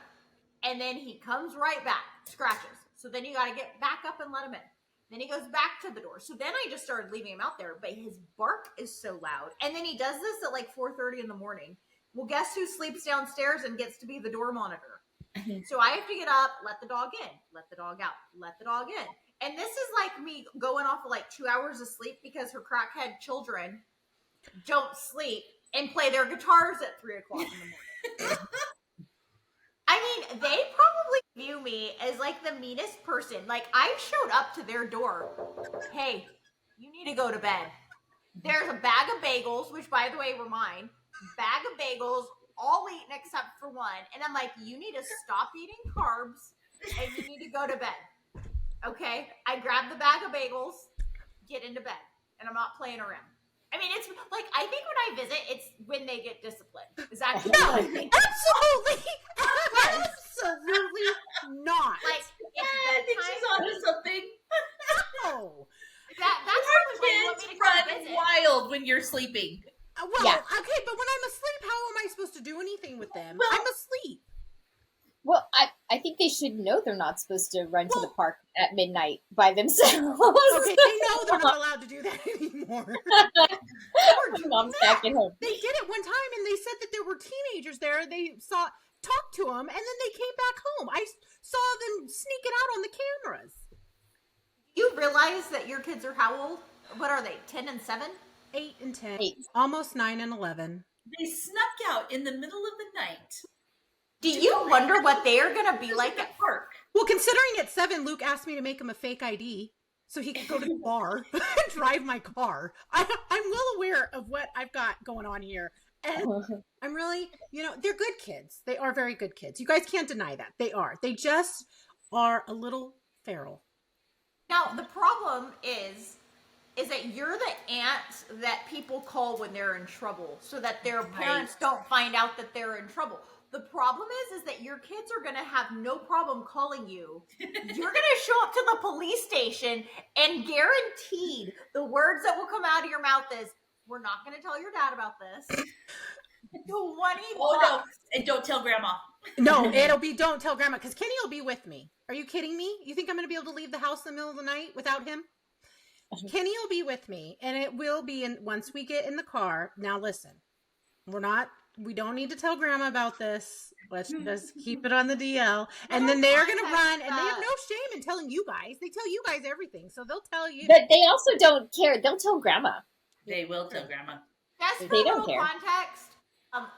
And then he comes right back, scratches. So then you gotta get back up and let him in. Then he goes back to the door. So then I just started leaving him out there, but his bark is so loud. And then he does this at like 4:30 in the morning. Well, guess who sleeps downstairs and gets to be the door monitor? So I have to get up, let the dog in, let the dog out, let the dog in. And this is like me going off of like 2 hours of sleep because her crackhead children don't sleep and play their guitars at 3 o'clock in the morning. I mean, they probably view me as like the meanest person. Like, I showed up to their door. Hey, you need to go to bed. There's a bag of bagels, which by the way were mine. Bag of bagels, all eaten except for one. And I'm like, you need to stop eating carbs and you need to go to bed. Okay? I grab the bag of bagels, get into bed, and I'm not playing around. I mean, it's like, I think when I visit, it's when they get disciplined. Is that what I think? Absolutely. Absolutely not. Like, I think she's onto something. No. that's Our probably why you want kids me to come run visit. wild when you're sleeping. Well, Yeah. okay, but when I'm asleep, how am I supposed to do anything with them? Well- I'm asleep. Well, I think they should know they're not supposed to run to the park at midnight by themselves. Okay, they know they're not allowed to do that anymore. Mom's back at home. They did it one time, and they said that there were teenagers there. They talked to them, and then they came back home. I saw them sneaking out on the cameras. You realize that your kids are how old? What are they? 10 and 7? 8 and 10, 8. almost 9 and 11. They snuck out in the middle of the night. Do you wonder what they are going to be like at park. Well, considering at 7, Luke asked me to make him a fake ID so he could go to the bar and drive my car. I'm well aware of what I've got going on here. And I'm really, they're good kids. They are very good kids. You guys can't deny that. They are. They just are a little feral. Now, the problem is that you're the aunt that people call when they're in trouble so that their parents don't find out that they're in trouble. The problem is that your kids are going to have no problem calling you. You're going to show up to the police station and guaranteed the words that will come out of your mouth is, we're not going to tell your dad about this. 20 Oh, no. And don't tell grandma. No, it'll be don't tell grandma because Kenny will be with me. Are you kidding me? You think I'm going to be able to leave the house in the middle of the night without him? Kenny will be with me, and it will be once we get in the car. Now listen, we don't need to tell grandma about this. Let's just keep it on the DL. And then they're going to run, and they have no shame in telling you guys. They tell you guys everything, so they'll tell you. But they also don't care. They'll tell grandma. They will tell grandma. Just for They don't little care. context,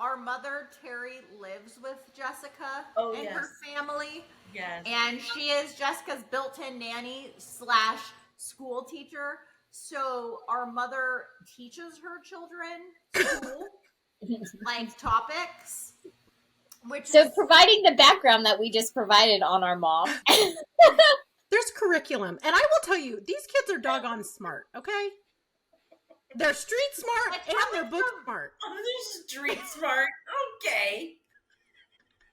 our mother, Terry, lives with Jessica and her family. Yes. And she is Jessica's built-in nanny / school teacher. So our mother teaches her children school, like topics. So providing the background that we just provided on our mom. There's curriculum. And I will tell you, these kids are doggone smart, okay? They're street smart and they're book smart. Oh, they're street smart. Okay.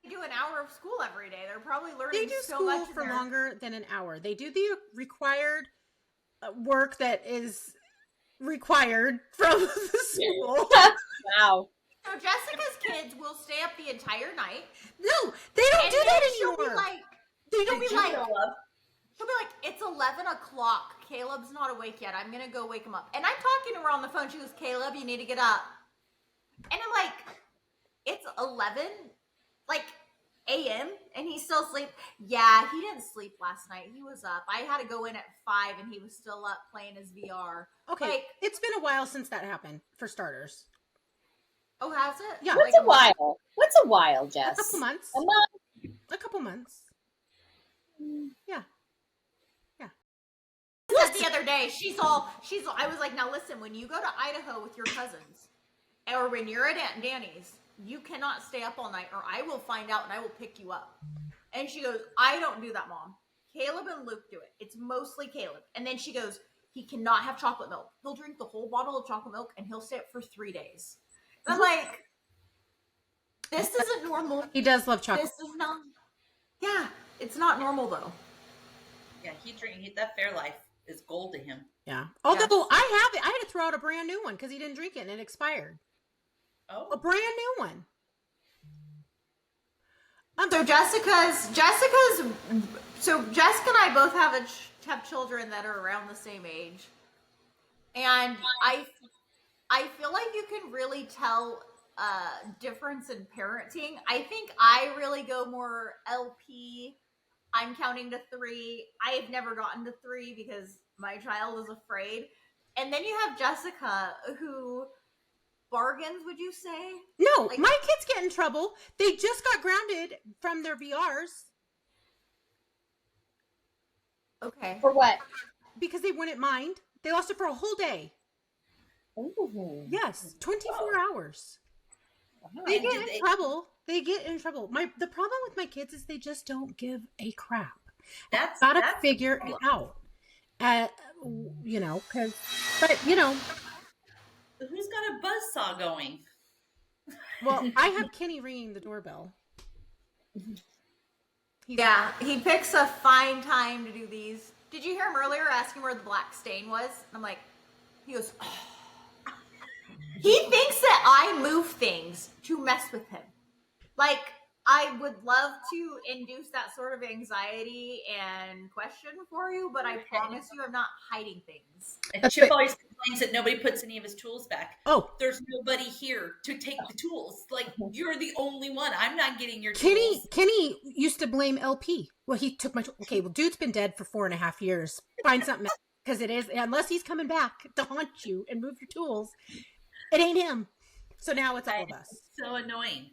They do an hour of school every day. They're probably learning They do so school much for longer than an hour. They do the required work that is required from the school. Wow. So Jessica's kids will stay up the entire night. No, they don't do that She'll be anymore. like, She'll she'll be like, it's 11 o'clock. Caleb's not awake yet. I'm going to go wake him up. And I'm talking to her on the phone. She goes, Caleb, you need to get up. And I'm like, it's 11 a.m. and he's still asleep. Yeah, he didn't sleep last night. He was up. I had to go in at 5 and he was still up playing his VR. Okay, it's been a while since that happened, for starters. Oh, has it? Yeah. What's a while? What's a while, Jess? A couple months. A month? A couple months. Yeah. The other day, I was like, now listen, when you go to Idaho with your cousins, or when you're at Aunt Danny's, you cannot stay up all night or I will find out and I will pick you up. And she goes, I don't do that, Mom. Caleb and Luke do it. It's mostly Caleb. And then she goes, he cannot have chocolate milk. He'll drink the whole bottle of chocolate milk and he'll stay up for 3 days. And I'm like, this isn't normal. He does love chocolate. This is not. Yeah, it's not normal though. Yeah, that Fairlife is gold to him. Yeah. Although I had to throw out a brand new one because he didn't drink it and it expired. Oh. A brand new one. So so Jessica and I both have children that are around the same age, and I feel like you can really tell a difference in parenting. I think I really go more LP. I'm counting to 3. I've never gotten to 3 because my child is afraid. And then you have Jessica who bargains, would you say? No, Like, my kids get in trouble. They just got grounded from their VRs okay. For what? because they wouldn't mind. They lost it for a whole day. Ooh. Yes, 24 hours. Wow. They And get did in they- trouble. They get in trouble. The problem with my kids is they just don't give a crap. That's Gotta that's figure the it problem. out. But Who's got a buzzsaw going? well, I have Kenny ringing the doorbell. Yeah, he picks a fine time to do these. Did you hear him earlier asking where the black stain was? I'm like, he goes, oh. He thinks that I move things to mess with him. Like, I would love to induce that sort of anxiety and question for you, but I promise you I'm not hiding things. And That's Chip it. always complains that nobody puts any of his tools back. Oh, There's nobody here to take the tools. Like, you're the only one. I'm not getting your Kenny tools. Kenny used to blame LP. Well, he took my okay. Well, dude's been dead for 4.5 years. Find something else because it is unless he's coming back to haunt you and move your tools. It ain't him. So now it's all of us. It's so annoying.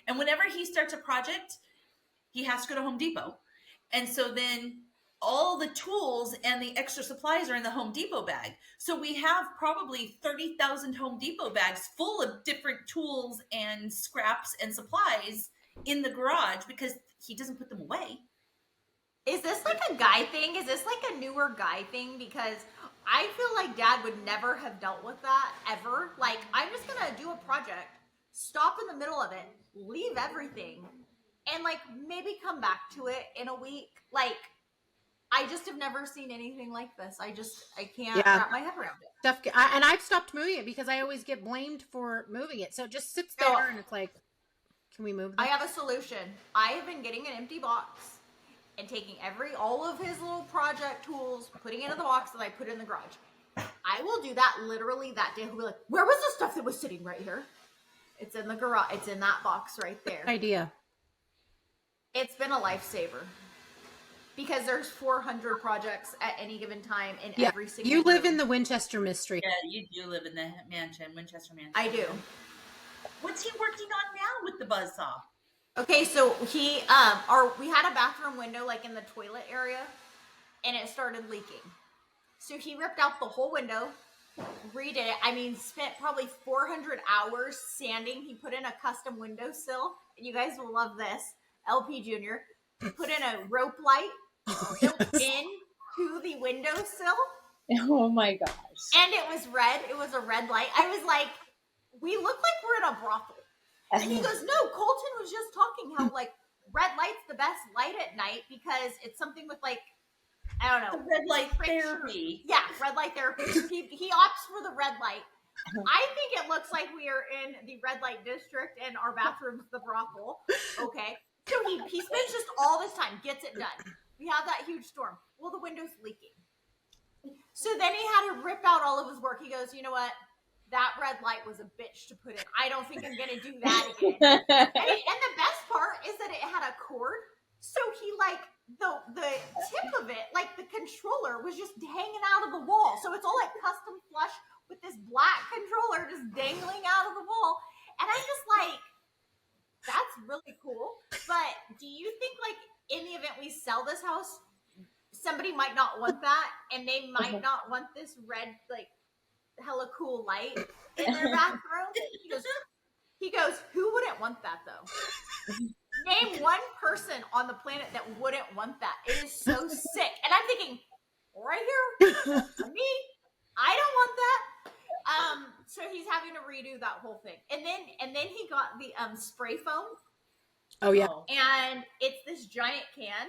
And whenever he starts a project, he has to go to Home Depot. And so then all the tools and the extra supplies are in the Home Depot bag. So we have probably 30,000 Home Depot bags full of different tools and scraps and supplies in the garage because he doesn't put them away. Is this like a guy thing? Is this like a newer guy thing? Because I feel like Dad would never have dealt with that ever. Like, I'm just gonna do a project, stop in the middle of it, leave everything, and like maybe come back to it in a week. Like, I just have never seen anything like this. I can't Yeah. wrap my head around it. Stuff, and I've stopped moving it because I always get blamed for moving it. So it just sits No. there and it's like, can we move I this? have a solution. I have been getting an empty box and taking all of his little project tools, putting it in the box that I put in the garage. I will do that literally that day. He'll be like, where was the stuff that was sitting right here? It's in the garage. It's in that box right there. Idea. It's been a lifesaver. Because there's 400 projects at any given time in Yeah, every single you live room. in the Winchester mystery. Yeah, you do live in the mansion, Winchester Mansion. I do. What's he working on now with the buzzsaw? Okay, so we had a bathroom window like in the toilet area, and it started leaking. So he ripped out the whole window, redid it. I mean, spent probably 400 hours sanding. He put in a custom windowsill, and you guys will love this. LP Jr. put in a rope light built into the windowsill, Oh my gosh. and it was red. It was a red light. I was like, we look like we're in a brothel. And he goes, no, Colton was just talking how like red light's the best light at night because it's something with like, I don't know. The red light picture- therapy. Yeah, red light therapy. He opts for the red light. I think it looks like we are in the red light district and our bathroom's the brothel. Okay. So he spends just all this time, gets it done. We have that huge storm. Well, the window's leaking. So then he had to rip out all of his work. He goes, you know what? That red light was a bitch to put in. I don't think I'm going to do that again. And the best part is that it had a cord. So he like the tip of it, like the controller was just hanging out of the wall. So it's all like custom flush with this black controller just dangling out of the wall. And I'm just like, that's really cool. But do you think like in the event we sell this house, somebody might not want that and they might not want this red like hella cool light in their bathroom? He goes, who wouldn't want that though? Name one person on the planet that wouldn't want that. It is so sick. And I'm thinking, right here, me, I don't want that. So he's having to redo that whole thing. And then he got the spray foam. Oh yeah. And it's this giant can.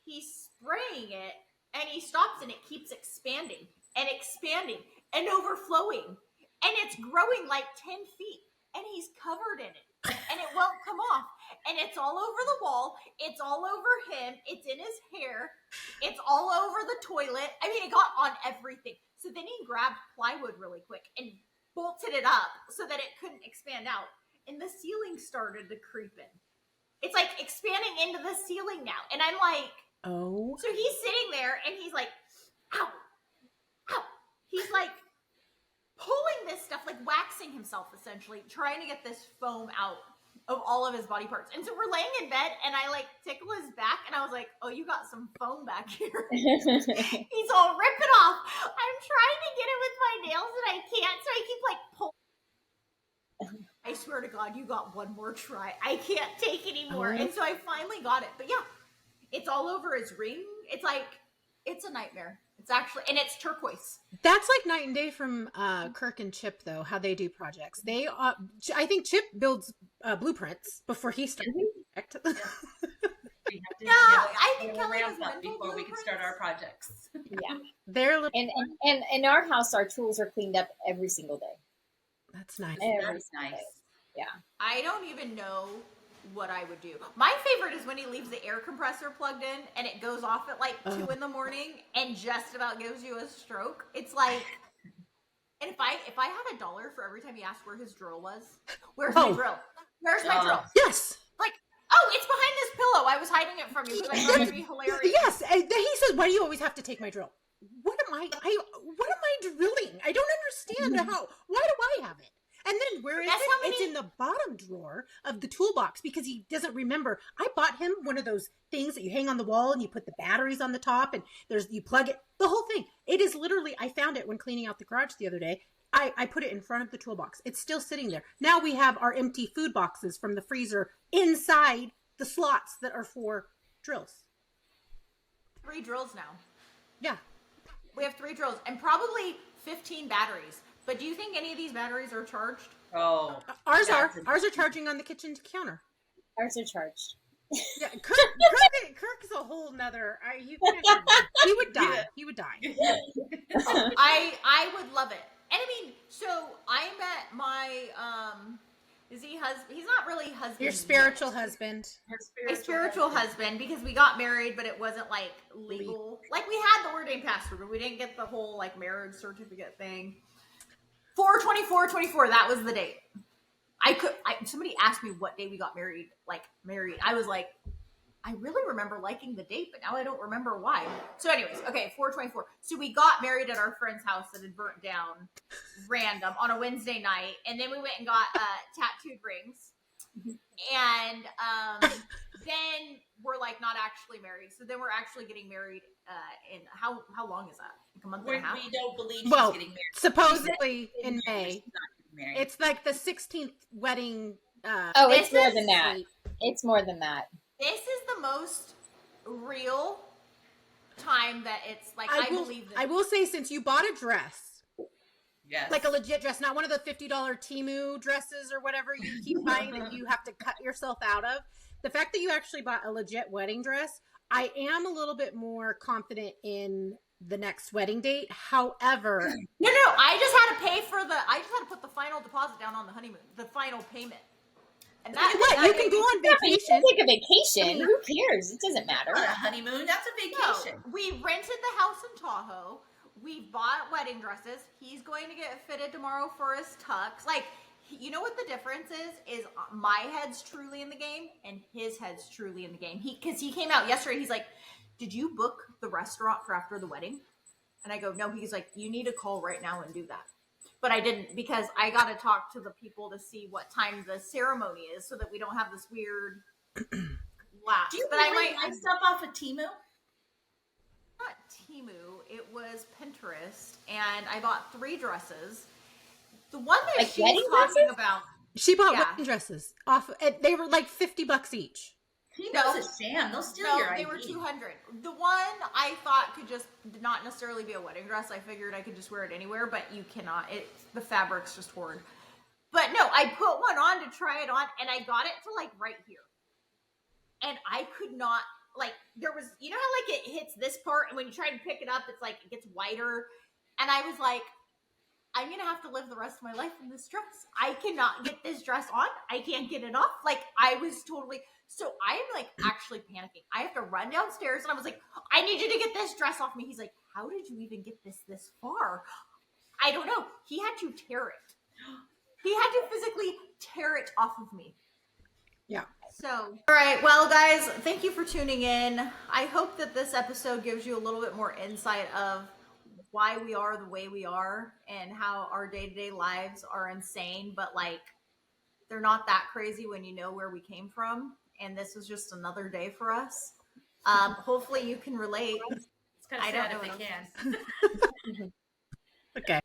He's spraying it and he stops and it keeps expanding and expanding and overflowing. And it's growing like 10 feet. And he's covered in it. And it won't come off. and it's all over the wall. It's all over him. It's in his hair. It's all over the toilet. I mean, it got on everything. So then he grabbed plywood really quick and bolted it up so that it couldn't expand out. And the ceiling started to creep in. It's like expanding into the ceiling now. And I'm like, Oh. so he's sitting there and he's like, ow, ow. He's like pulling this stuff, like waxing himself essentially, trying to get this foam out of all of his body parts. And so we're laying in bed and I like tickle his back and I was like, oh, you got some foam back here. He's all ripping off. I'm trying to get it with my nails and I can't. So I keep like pulling. I swear to God, you got one more try. I can't take anymore. And so I finally got it. But yeah, it's all over his ring. It's like, it's a nightmare. It's actually, and it's turquoise. That's like night and day from Kirk and Chip, though, how they do projects. They, I think Chip builds blueprints before he starts. Yeah, I think Kelly ramp was up before we can start our projects. Yeah. They're little. And in our house, our tools are cleaned up every single day. That's nice. Every That's single nice. day. Yeah. I don't even know what I would do. My favorite is when he leaves the air compressor plugged in and it goes off at like 2 in the morning and just about gives you a stroke. It's like, and if I had $1 for every time he asked where his drill was, where's my drill? Where's my drill? Yes. Like, oh, it's behind this pillow. I was hiding it from you because I thought it'd be hilarious. Yes. And then he says, "Why do you always have to take my drill? What am I drilling? I don't understand how. Why do I have it?" And then where is it? It's in the bottom drawer of the toolbox because he doesn't remember. I bought him one of those things that you hang on the wall and you put the batteries on the top and you plug it. The whole thing. It is literally, I found it when cleaning out the garage the other day. I put it in front of the toolbox. It's still sitting there. Now we have our empty food boxes from the freezer inside the slots that are for drills. 3 drills now. Yeah. We have 3 drills and probably 15 batteries. But do you think any of these batteries are charged? Oh, Ours are charging on the kitchen counter. Ours are charged. Yeah, Kirk is a whole nother. He would die. Yeah. He would die. I would love it. And I mean, so I met my he's not really husband. Your spiritual husband. My spiritual husband, because we got married, but it wasn't like legal. Like we had the ordained pastor, but we didn't get the whole like marriage certificate thing. 4/24/24, that was the date. Somebody asked me what day we got married. I was like, I really remember liking the date, but now I don't remember why. So anyways, okay, 4/24. So we got married at our friend's house that had burnt down random on a Wednesday night. And then we went and got tattooed rings. And then we're like not actually married. So then we're actually getting married in how long is that? Like a month and a half? We don't believe she's Well, getting married. supposedly in May. She's not getting married. It's like the 16th wedding. Oh, it's more is than that. sweet. It's more than that. This is the most real time that it's like I believe this. I will say, since you bought a dress, Yes. like a legit dress, not one of the $50 Temu dresses or whatever you keep buying that you have to cut yourself out of. The fact that you actually bought a legit wedding dress, I am a little bit more confident in the next wedding date. However, No, I just had to put the final deposit down on the honeymoon, the final payment. And you can go on Yeah, but you vacation. can take a vacation. Who cares? It doesn't matter. Not a honeymoon. That's a vacation. No, we rented the house in Tahoe. We bought wedding dresses. He's going to get fitted tomorrow for his tux. Like, you know what the difference is my head's truly in the game and his head's truly in the game. Because he came out yesterday. He's like, did you book the restaurant for after the wedding? And I go, no. He's like, you need to call right now and do that. But I didn't, because I got to talk to the people to see what time the ceremony is so that we don't have this weird lapse. Do you but really buy stuff off of Temu? Not Temu, it was Pinterest, and I bought 3 dresses. The one that Like she's wedding talking dresses? about, She bought Yeah. wedding dresses off. They were like $50 each. Temu's a sham. They'll steal no, your they ID. were 200. The one I thought could just not necessarily be a wedding dress. I figured I could just wear it anywhere, but you cannot. The fabric's just horrid. But no, I put one on to try it on, and I got it to like right here. And I could not, like, there was, you know how like it hits this part, and when you try to pick it up, it's like it gets wider. And I was like, I'm gonna have to live the rest of my life in this dress. I cannot get this dress on. I can't get it off. Like, I was totally, so I'm like actually panicking. I have to run downstairs and I was like, I need you to get this dress off me. He's like, how did you even get this far? I don't know. He had to tear it. He had to physically tear it off of me. Yeah. So, all right. Well, guys, thank you for tuning in. I hope that this episode gives you a little bit more insight of why we are the way we are and how our day-to-day lives are insane, but like they're not that crazy when you know where we came from. And this was just another day for us. Hopefully you can relate. It's kind of I sad don't if know they what can. Okay.